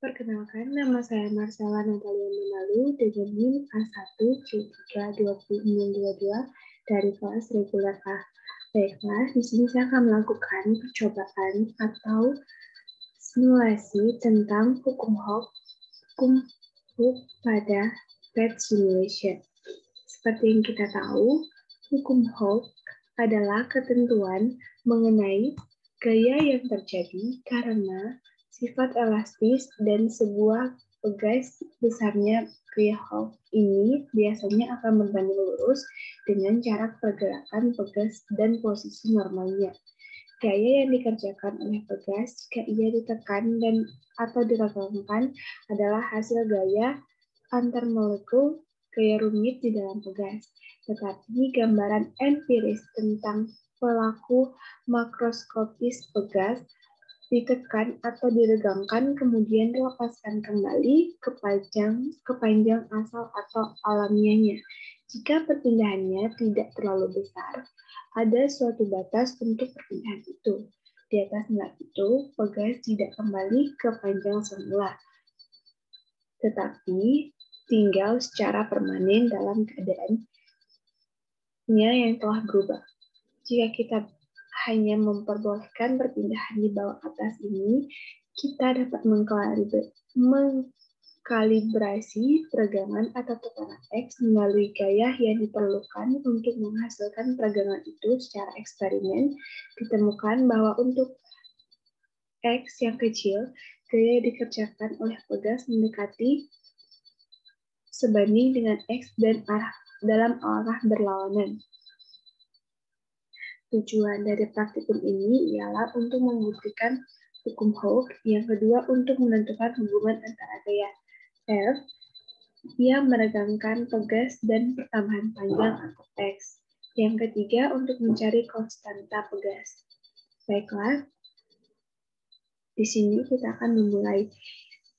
Perkenalkan, nama saya Marcella Natalia Menalu dengan NIM A1C32022 dari kelas reguler A. Baiklah, di sini saya akan melakukan percobaan atau simulasi tentang hukum Hooke pada PET simulation. Seperti yang kita tahu, hukum Hooke adalah ketentuan mengenai gaya yang terjadi karena sifat elastis dan sebuah pegas besarnya gaya Hooke ini biasanya akan berbanding lurus dengan jarak pergerakan pegas dan posisi normalnya. Gaya yang dikerjakan oleh pegas jika ia ditekan dan atau diregangkan adalah hasil gaya antar molekul gaya rumit di dalam pegas. Tetapi gambaran empiris tentang pelaku makroskopis pegas ditekan atau diregangkan kemudian dilepaskan kembali ke panjang asal atau alamiahnya. Jika perpindahannya tidak terlalu besar, ada suatu batas untuk perpindahan itu. Di atas nilai itu, pegas tidak kembali ke panjang semula, tetapi tinggal secara permanen dalam keadaannya yang telah berubah. Jika kita hanya memperbolehkan perpindahan di bawah atas ini, kita dapat mengkalibrasi peregangan atau tekanan X melalui gaya yang diperlukan untuk menghasilkan peregangan itu secara eksperimen. Ditemukan bahwa untuk X yang kecil, gaya yang dikerjakan oleh pegas mendekati sebanding dengan X dan dalam arah berlawanan. Tujuan dari praktikum ini ialah untuk membuktikan hukum Hooke, yang kedua untuk menentukan hubungan antara gaya F yang meregangkan pegas dan pertambahan panjang atau X. Yang ketiga untuk mencari konstanta pegas. Baiklah, di sini kita akan memulai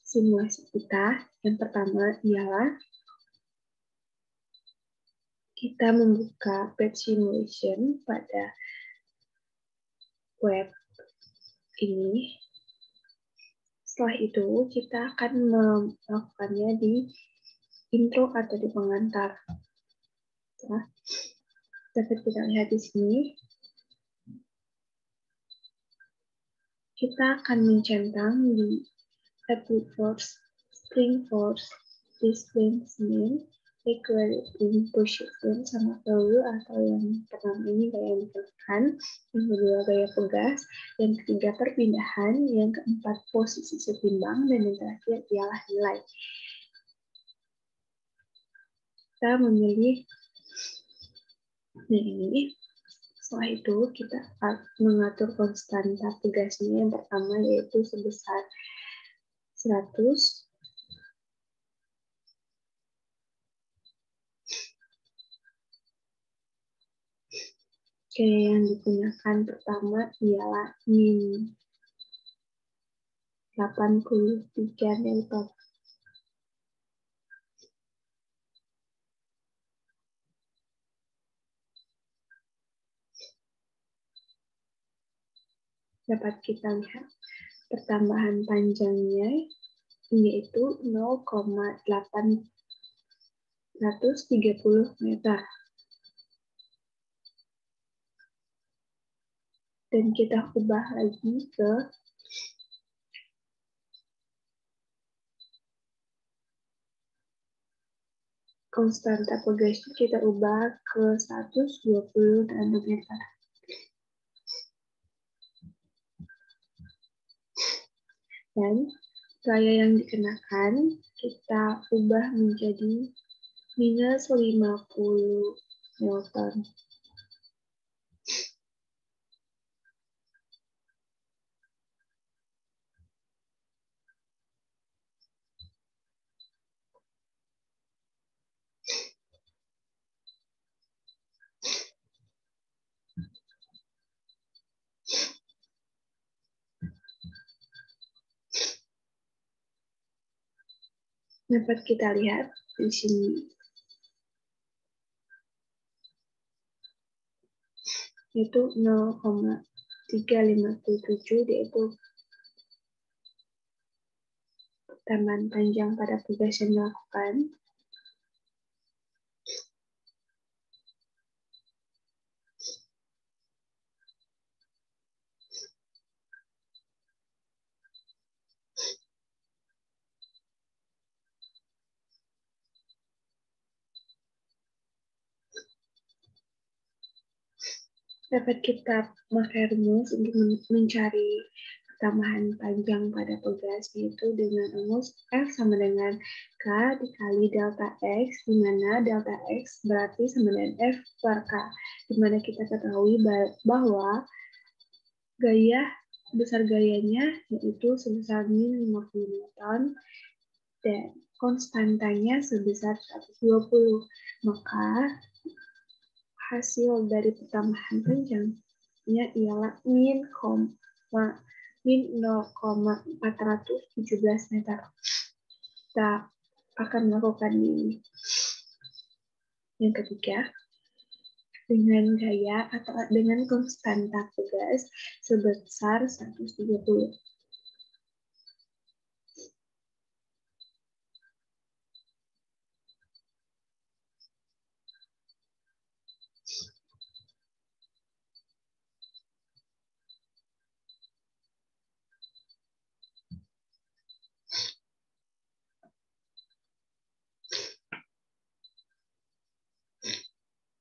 simulasi kita. Yang pertama ialah kita membuka PET simulation pada web ini. Setelah itu, kita akan melakukannya di intro atau di pengantar. Nah, dapat kita lihat di sini. Kita akan mencentang di applied force, spring force, displacement, equilibrium position, sama value atau yang pertama ini gaya yang ditekan, yang kedua gaya pegas, yang ketiga perpindahan, yang keempat posisi setimbang, dan yang terakhir ialah nilai. Kita memilih ini. Setelah itu kita mengatur konstanta pegasnya. Yang pertama yaitu sebesar 100. Gaya yang digunakan pertama ialah min 83 Newton. Dapat kita lihat pertambahan panjangnya yaitu 0,830 meter. Dan kita ubah lagi ke konstanta pegasnya, kita ubah ke 120 nanometer. Dan gaya yang dikenakan kita ubah menjadi minus 50 Newton. Dapat kita lihat di sini. Itu 0,357 yaitu pertambahan panjang pada tugas yang dilakukan. Dapat kita pakai rumus untuk mencari pertambahan panjang pada tugas, yaitu dengan rumus F sama dengan K dikali delta X, di mana delta X berarti sama dengan F per K, di mana kita ketahui bahwa besar gayanya yaitu sebesar min 50 Newton dan konstantanya sebesar 120. Maka hasil dari pertambahan panjangnya ialah min 0,417 meter. Kita akan melakukan ini. Yang ketiga, dengan gaya atau dengan konstanta tugas sebesar 130.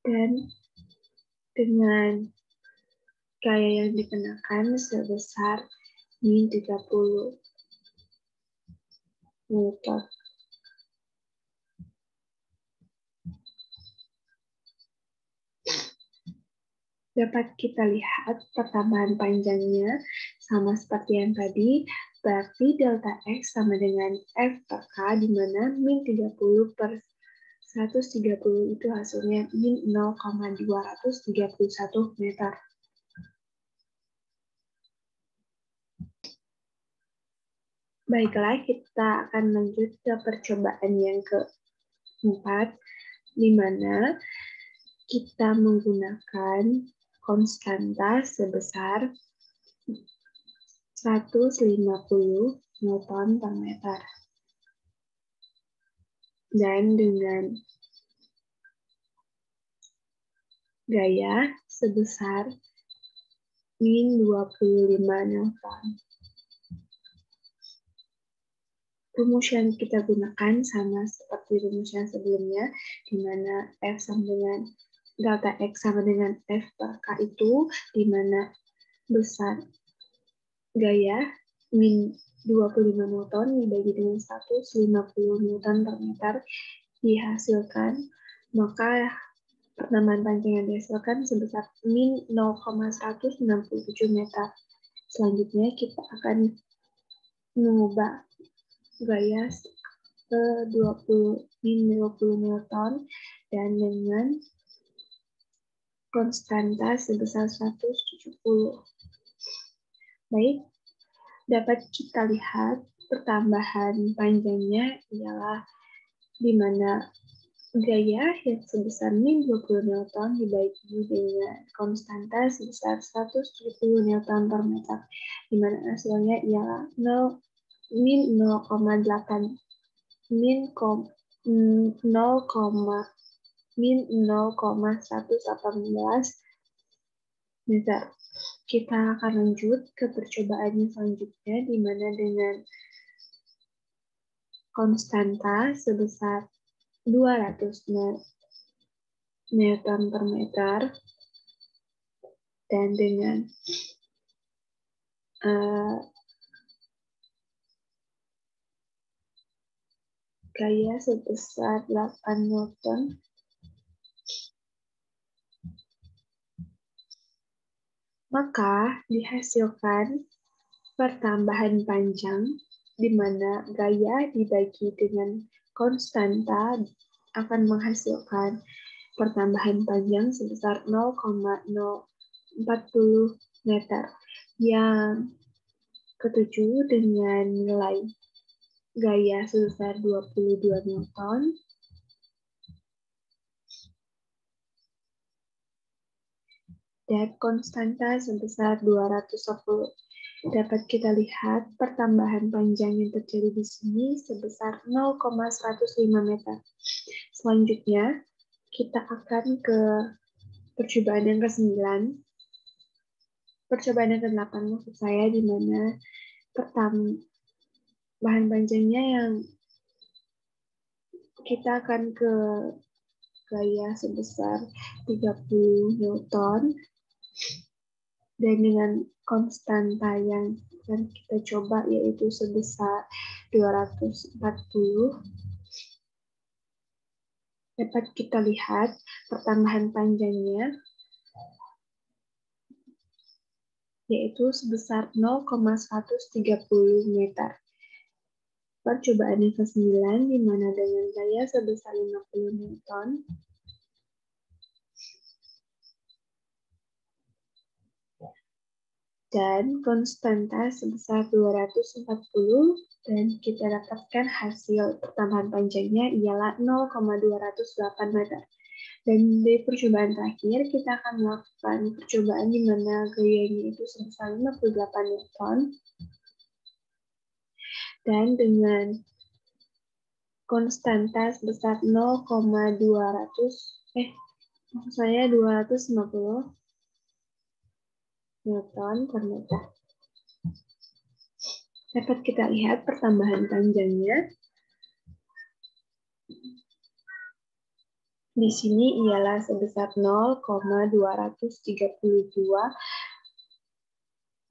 Dan dengan gaya yang dikenakan sebesar min 30 Newton. Dapat kita lihat pertambahan panjangnya sama seperti yang tadi, berarti delta X sama dengan F per K, di mana min 30 per 130 itu hasilnya min 0,231 meter. Baiklah, kita akan lanjut ke percobaan yang keempat, di mana kita menggunakan konstanta sebesar 150 Newton per meter. Dan dengan gaya sebesar min 25 Newton. Rumus yang kita gunakan sama seperti rumus yang sebelumnya, di mana F sama dengan delta X sama dengan F per K itu, di mana besar gaya min 25 Newton dibagi dengan 150 Newton per meter dihasilkan, maka pertambahan panjang yang dihasilkan sebesar min 0,167 meter. Selanjutnya kita akan mengubah gaya ke min 20 Newton dan dengan konstanta sebesar 170. Baik, dapat kita lihat pertambahan panjangnya ialah di mana gaya yang sebesar min 20 Newton dibagi dengan konstanta sebesar 170 Newton per meter, di mana hasilnya ialah min 0,118 meter. Kita akan lanjut ke percobaan selanjutnya, di mana dengan konstanta sebesar 200 Newton per meter dan dengan gaya sebesar 8 Newton, maka dihasilkan pertambahan panjang di mana gaya dibagi dengan konstanta akan menghasilkan pertambahan panjang sebesar 0,040 meter. Yang ketujuh, dengan nilai gaya sebesar 22 Newton dan konstanta sebesar 210. Dapat kita lihat pertambahan panjang yang terjadi di sini sebesar 0,105 meter. Selanjutnya, kita akan ke percobaan yang ke-9. Percobaan yang ke-8 maksud saya, di mana bahan panjangnya yang kita akan ke gaya sebesar 30 Newton, dan dengan konstanta yang akan kita coba yaitu sebesar 240. Dapat kita lihat pertambahan panjangnya yaitu sebesar 0,130 meter. Percobaan yang ke-9 di mana dengan gaya sebesar 50 Newton dan konstanta sebesar 240, dan kita dapatkan hasil pertambahan panjangnya ialah 0,208 meter. Dan di percobaan terakhir kita akan melakukan percobaan di mana gayanya itu sebesar 58 Newton dan dengan konstanta sebesar 250 Newton per meter. Dapat kita lihat pertambahan panjangnya di sini ialah sebesar 0,232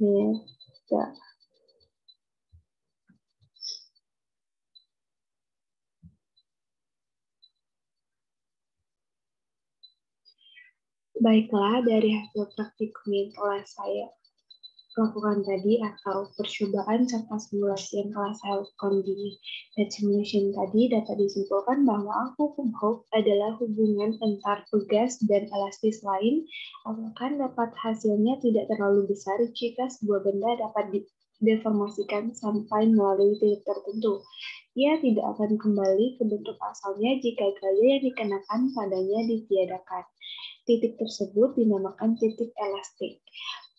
meter. Baiklah, dari hasil praktikum yang telah saya lakukan tadi atau percobaan serta simulasi yang telah saya lakukan di simulation tadi, dapat disimpulkan bahwa hukum Hooke adalah hubungan antar pegas dan elastis lain, asalkan dapat hasilnya tidak terlalu besar jika sebuah benda dapat dideformasikan sampai melalui titik tertentu. Ia tidak akan kembali ke bentuk asalnya jika gaya yang dikenakan padanya ditiadakan. Titik tersebut dinamakan titik elastik.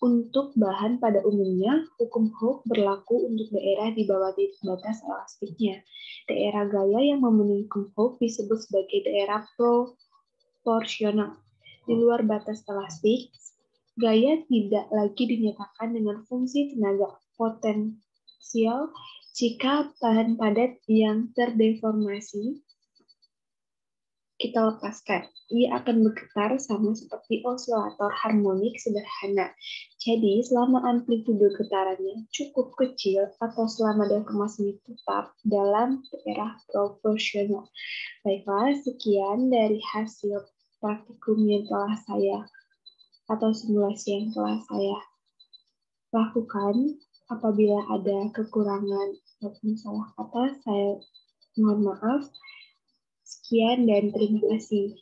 Untuk bahan pada umumnya, hukum Hooke berlaku untuk daerah di bawah titik batas elastiknya. Daerah gaya yang memenuhi hukum Hooke disebut sebagai daerah proporsional. Di luar batas elastik, gaya tidak lagi dinyatakan dengan fungsi tenaga potensial jika bahan padat yang terdeformasi kita lepaskan. Ia akan bergetar sama seperti osilator harmonik sederhana. Jadi, selama amplitude getarannya cukup kecil atau selama deformasinya tetap dalam daerah proporsional. Baiklah, sekian dari hasil praktikum yang telah saya atau simulasi yang telah saya lakukan. Apabila ada kekurangan ataupun salah kata, saya mohon maaf. Sekian dan terima kasih.